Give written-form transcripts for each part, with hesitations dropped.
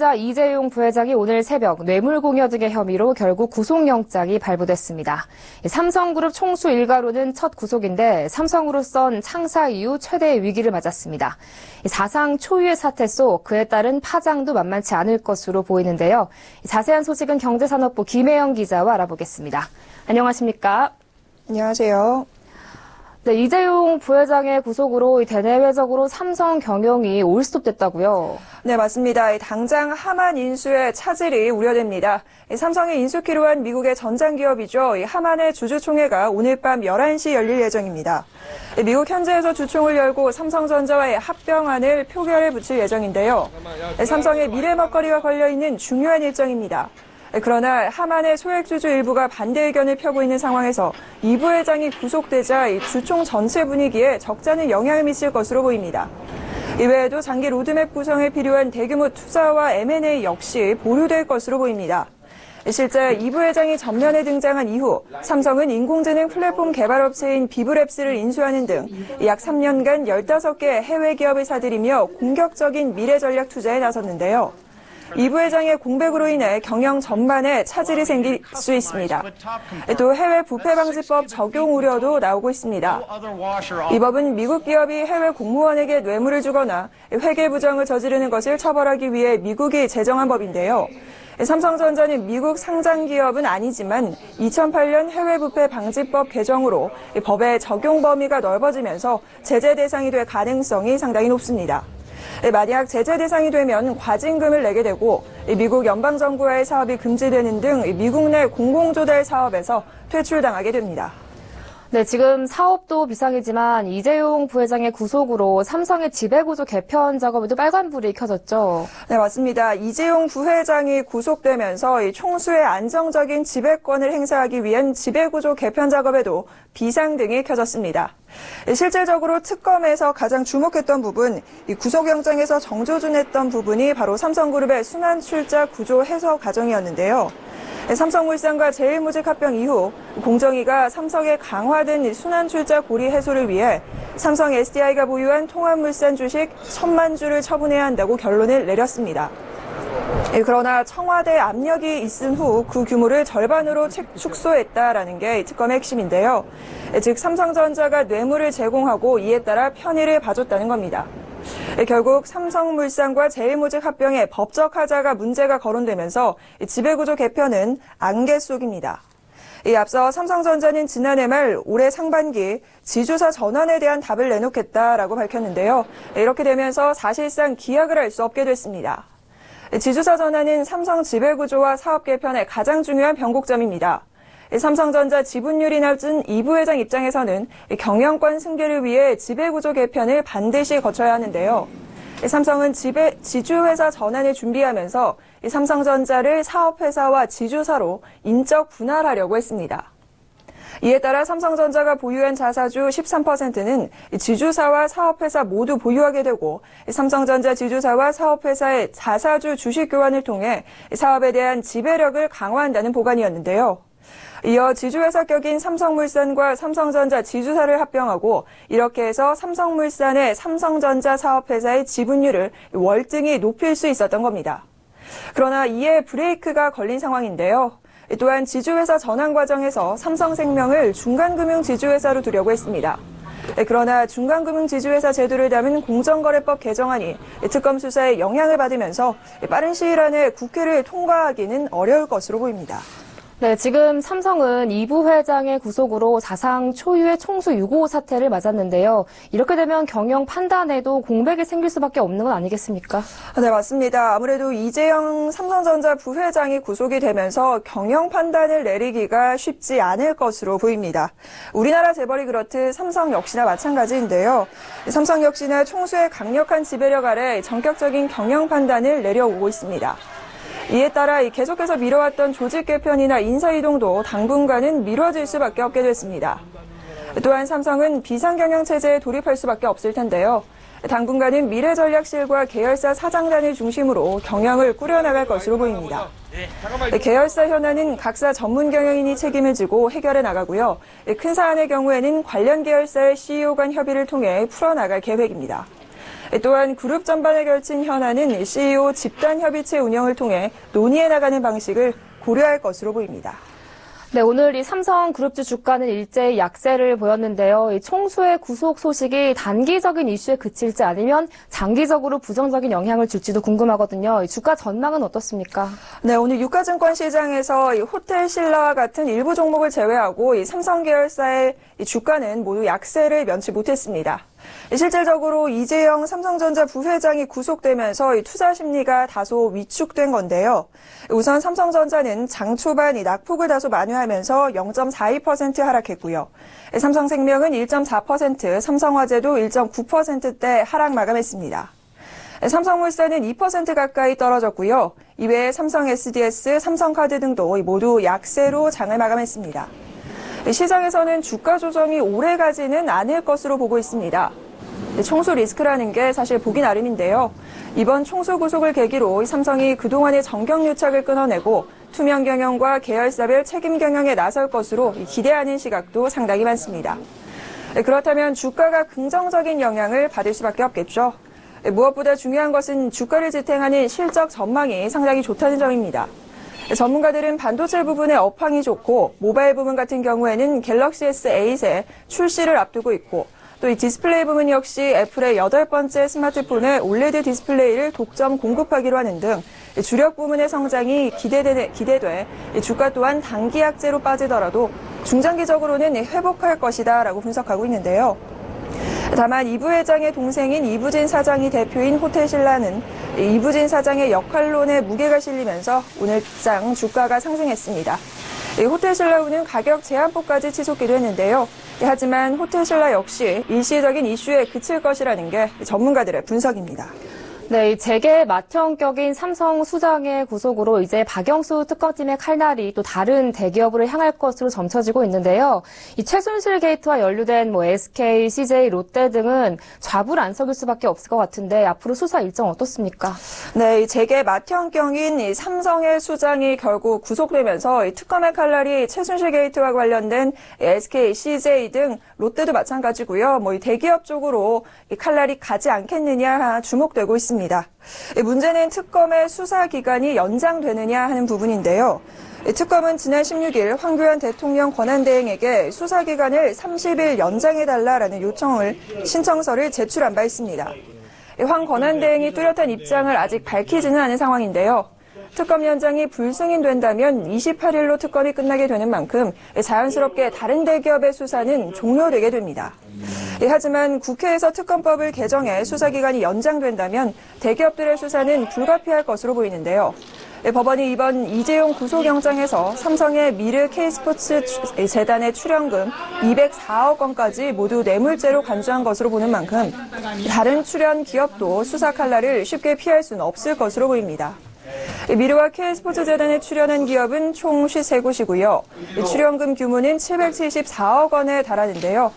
삼성전자 이재용 부회장이 오늘 새벽 뇌물공여 등의 혐의로 결국 구속영장이 발부됐습니다. 삼성그룹 총수 일가로는 첫 구속인데 삼성으로선 창사 이후 최대의 위기를 맞았습니다. 사상 초유의 사태 속 그에 따른 파장도 만만치 않을 것으로 보이는데요. 자세한 소식은 경제산업부 김혜영 기자와 알아보겠습니다. 안녕하십니까? 안녕하세요. 네, 이재용 부회장의 구속으로 대내외적으로 삼성 경영이 올스톱됐다고요? 네, 맞습니다. 당장 하만 인수의 차질이 우려됩니다. 삼성이 인수키로 한 미국의 전장기업이죠. 하만의 주주총회가 오늘 밤 11시 열릴 예정입니다. 미국 현지에서 주총을 열고 삼성전자와의 합병안을 표결에 붙일 예정인데요. 삼성의 미래 먹거리가 걸려있는 중요한 일정입니다. 그러나 하만의 소액주주 일부가 반대 의견을 펴고 있는 상황에서 이 부회장이 구속되자 주총 전체 분위기에 적잖은 영향을 미칠 것으로 보입니다. 이외에도 장기 로드맵 구성에 필요한 대규모 투자와 M&A 역시 보류될 것으로 보입니다. 실제 이 부회장이 전면에 등장한 이후 삼성은 인공지능 플랫폼 개발업체인 비브랩스를 인수하는 등 약 3년간 15개 해외 기업을 사들이며 공격적인 미래 전략 투자에 나섰는데요. 이 부회장의 공백으로 인해 경영 전반에 차질이 생길 수 있습니다. 또 해외 부패방지법 적용 우려도 나오고 있습니다. 이 법은 미국 기업이 해외 공무원에게 뇌물을 주거나 회계 부정을 저지르는 것을 처벌하기 위해 미국이 제정한 법인데요. 삼성전자는 미국 상장 기업은 아니지만 2008년 해외부패방지법 개정으로 법의 적용 범위가 넓어지면서 제재 대상이 될 가능성이 상당히 높습니다. 만약 제재 대상이 되면 과징금을 내게 되고 미국 연방정부와의 사업이 금지되는 등 미국 내 공공조달 사업에서 퇴출당하게 됩니다. 네, 지금 사업도 비상이지만 이재용 부회장의 구속으로 삼성의 지배구조 개편 작업에도 빨간불이 켜졌죠. 네, 맞습니다. 이재용 부회장이 구속되면서 이 총수의 안정적인 지배권을 행사하기 위한 지배구조 개편 작업에도 비상등이 켜졌습니다. 실질적으로 특검에서 가장 주목했던 부분, 이 구속영장에서 정조준했던 부분이 바로 삼성그룹의 순환출자 구조 해소 과정이었는데요. 삼성물산과 제일모직 합병 이후 공정위가 삼성의 강화된 순환출자 고리 해소를 위해 삼성 SDI가 보유한 통합물산 주식 1,000만 주를 처분해야 한다고 결론을 내렸습니다. 그러나 청와대 압력이 있은 후 그 규모를 절반으로 축소했다라는 게 특검의 핵심인데요. 즉 삼성전자가 뇌물을 제공하고 이에 따라 편의를 봐줬다는 겁니다. 결국 삼성물산과 제일모직 합병의 법적 하자가 문제가 거론되면서 지배구조 개편은 안개 속입니다. 앞서 삼성전자는 지난해 말 올해 상반기 지주사 전환에 대한 답을 내놓겠다라고 밝혔는데요. 이렇게 되면서 사실상 기약을 할 수 없게 됐습니다. 지주사 전환은 삼성 지배구조와 사업 개편의 가장 중요한 변곡점입니다. 삼성전자 지분율이 낮은 이 부회장 입장에서는 경영권 승계를 위해 지배구조 개편을 반드시 거쳐야 하는데요. 삼성은 지주회사 전환을 준비하면서 삼성전자를 사업회사와 지주사로 인적 분할하려고 했습니다. 이에 따라 삼성전자가 보유한 자사주 13%는 지주사와 사업회사 모두 보유하게 되고 삼성전자 지주사와 사업회사의 자사주 주식 교환을 통해 사업에 대한 지배력을 강화한다는 보관이었는데요. 이어 지주회사 격인 삼성물산과 삼성전자 지주사를 합병하고 이렇게 해서 삼성물산의 삼성전자 사업회사의 지분율을 월등히 높일 수 있었던 겁니다. 그러나 이에 브레이크가 걸린 상황인데요. 또한 지주회사 전환 과정에서 삼성생명을 중간금융지주회사로 두려고 했습니다. 그러나 중간금융지주회사 제도를 담은 공정거래법 개정안이 특검 수사에 영향을 받으면서 빠른 시일 안에 국회를 통과하기는 어려울 것으로 보입니다. 네, 지금 삼성은 이 부회장의 구속으로 사상 초유의 총수 유고 사태를 맞았는데요. 이렇게 되면 경영 판단에도 공백이 생길 수밖에 없는 건 아니겠습니까? 네, 맞습니다. 아무래도 이재용 삼성전자 부회장이 구속이 되면서 경영 판단을 내리기가 쉽지 않을 것으로 보입니다. 우리나라 재벌이 그렇듯 삼성 역시나 마찬가지인데요. 삼성 역시나 총수의 강력한 지배력 아래 전격적인 경영 판단을 내려오고 있습니다. 이에 따라 계속해서 미뤄왔던 조직 개편이나 인사 이동도 당분간은 미뤄질 수밖에 없게 됐습니다. 또한 삼성은 비상경영 체제에 돌입할 수밖에 없을 텐데요. 당분간은 미래전략실과 계열사 사장단을 중심으로 경영을 꾸려나갈 것으로 보입니다. 계열사 현안은 각사 전문 경영인이 책임을 지고 해결해 나가고요. 큰 사안의 경우에는 관련 계열사의 CEO 간 협의를 통해 풀어나갈 계획입니다. 또한 그룹 전반에 걸친 현안은 CEO 집단협의체 운영을 통해 논의해 나가는 방식을 고려할 것으로 보입니다. 네, 오늘 이 삼성그룹주 주가는 일제히 약세를 보였는데요. 이 총수의 구속 소식이 단기적인 이슈에 그칠지 아니면 장기적으로 부정적인 영향을 줄지도 궁금하거든요. 이 주가 전망은 어떻습니까? 네, 오늘 유가증권 시장에서 이 호텔신라와 같은 일부 종목을 제외하고 이 삼성 계열사의 이 주가는 모두 약세를 면치 못했습니다. 실질적으로 이재영 삼성전자 부회장이 구속되면서 이 투자 심리가 다소 위축된 건데요. 우선 삼성전자는 장 초반 이 낙폭을 다소 만회하면서 0.42% 하락했고요. 삼성생명은 1.4%, 삼성화재도 1.9%대 하락 마감했습니다. 삼성물산은 2% 가까이 떨어졌고요. 이외에 삼성 SDS, 삼성카드 등도 모두 약세로 장을 마감했습니다. 시장에서는 주가 조정이 오래가지는 않을 것으로 보고 있습니다. 총수 리스크라는 게 사실 보기 나름인데요. 이번 총수 구속을 계기로 삼성이 그동안의 정경유착을 끊어내고 투명 경영과 계열사별 책임 경영에 나설 것으로 기대하는 시각도 상당히 많습니다. 그렇다면 주가가 긍정적인 영향을 받을 수밖에 없겠죠. 무엇보다 중요한 것은 주가를 지탱하는 실적 전망이 상당히 좋다는 점입니다. 전문가들은 반도체 부분의 업황이 좋고 모바일 부분 같은 경우에는 갤럭시 S8의 출시를 앞두고 있고 또 이 디스플레이 부분 역시 애플의 8번째 스마트폰에 올레드 디스플레이를 독점 공급하기로 하는 등 주력 부문의 성장이 기대돼 주가 또한 단기 약재로 빠지더라도 중장기적으로는 회복할 것이다라고 분석하고 있는데요. 다만 이 부회장의 동생인 이부진 사장이 대표인 호텔신라는 이부진 사장의 역할론에 무게가 실리면서 오늘 장 주가가 상승했습니다. 호텔신라우는 가격 제한폭까지 치솟기도 했는데요. 하지만 호텔신라 역시 일시적인 이슈에 그칠 것이라는 게 전문가들의 분석입니다. 네, 재계 맏형격인 삼성 수장의 구속으로 이제 박영수 특검팀의 칼날이 또 다른 대기업으로 향할 것으로 점쳐지고 있는데요. 이 최순실 게이트와 연루된 SK, CJ, 롯데 등은 좌불 안 석일 수밖에 없을 것 같은데 앞으로 수사 일정 어떻습니까? 네, 이 재계 맏형격인 이 삼성의 수장이 결국 구속되면서 이 특검의 칼날이 최순실 게이트와 관련된 SK, CJ 등 롯데도 마찬가지고요. 이 대기업 쪽으로 이 칼날이 가지 않겠느냐 주목되고 있습니다. 문제는 특검의 수사 기간이 연장되느냐 하는 부분인데요. 특검은 지난 16일 황교안 대통령 권한대행에게 수사 기간을 30일 연장해달라라는 신청서를 제출한 바 있습니다. 황 권한대행이 뚜렷한 입장을 아직 밝히지는 않은 상황인데요. 특검 연장이 불승인된다면 28일로 특검이 끝나게 되는 만큼 자연스럽게 다른 대기업의 수사는 종료되게 됩니다. 하지만 국회에서 특검법을 개정해 수사기간이 연장된다면 대기업들의 수사는 불가피할 것으로 보이는데요. 법원이 이번 이재용 구속영장에서 삼성의 미르 K스포츠 재단의 출연금 204억 원까지 모두 뇌물죄로 간주한 것으로 보는 만큼 다른 출연 기업도 수사 칼날을 쉽게 피할 수는 없을 것으로 보입니다. 미르와 K스포츠 재단에 출연한 기업은 총 53곳이고요. 출연금 규모는 774억 원에 달하는데요.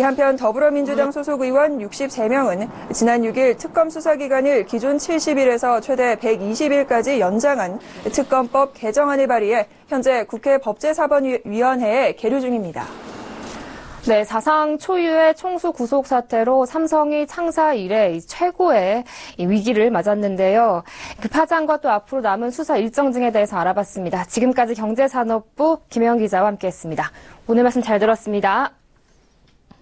한편 더불어민주당 소속 의원 63명은 지난 6일 특검 수사 기간을 기존 70일에서 최대 120일까지 연장한 특검법 개정안을 발의해 현재 국회 법제사법위원회에 계류 중입니다. 네, 사상 초유의 총수 구속 사태로 삼성이 창사 이래 최고의 위기를 맞았는데요. 그 파장과 또 앞으로 남은 수사 일정 등에 대해서 알아봤습니다. 지금까지 경제산업부 김혜영 기자와 함께했습니다. 오늘 말씀 잘 들었습니다.